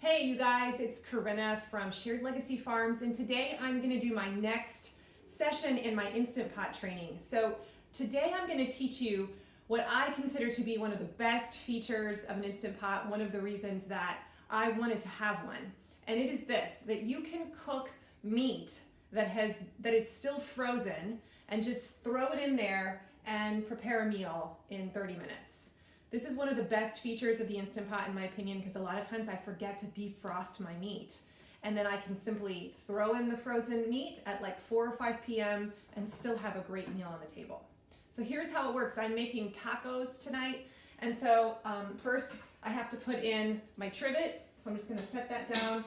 Hey you guys, it's Corinna from Shared Legacy Farms, and today I'm going to do my next session in my Instant Pot training. So today I'm going to teach you what I consider to be one of the best features of an Instant Pot, one of the reasons that I wanted to have one. And it is this, that you can cook meat that is still frozen and just throw it in there and prepare a meal in 30 minutes. This is one of the best features of the Instant Pot in my opinion, because a lot of times I forget to defrost my meat. And then I can simply throw in the frozen meat at like 4 or 5 p.m. and still have a great meal on the table. So here's how it works. I'm making tacos tonight. And so first I have to put in my trivet. So I'm just gonna set that down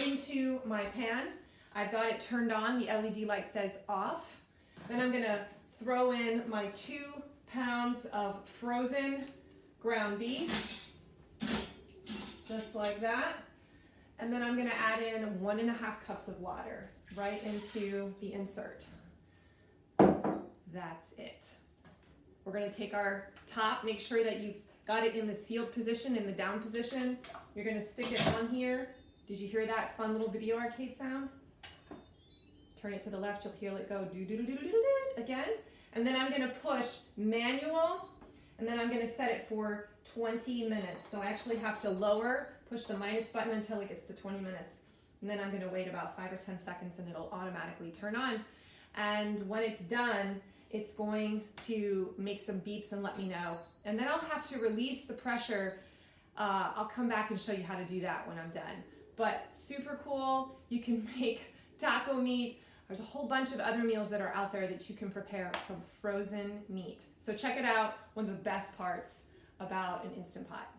into my pan. I've got it turned on. The LED light says off. Then I'm gonna throw in my 2 pounds of frozen ground beef, just like that. And then I'm gonna add in 1.5 cups of water right into the insert. That's it. We're gonna take our top, make sure that you've got it in the sealed position, in the down position. You're gonna stick it on here. Did you hear that fun little video arcade sound? Turn it to the left, you'll hear it go do-do-do-do-do-do again. And then I'm gonna push manual, and then I'm gonna set it for 20 minutes. So I actually have to push the minus button until it gets to 20 minutes. And then I'm gonna wait about 5 or 10 seconds and it'll automatically turn on. And when it's done, it's going to make some beeps and let me know. And then I'll have to release the pressure. I'll come back and show you how to do that when I'm done. But super cool, you can make taco meat. There's a whole bunch of other meals that are out there that you can prepare from frozen meat. So check it out, one of the best parts about an Instant Pot.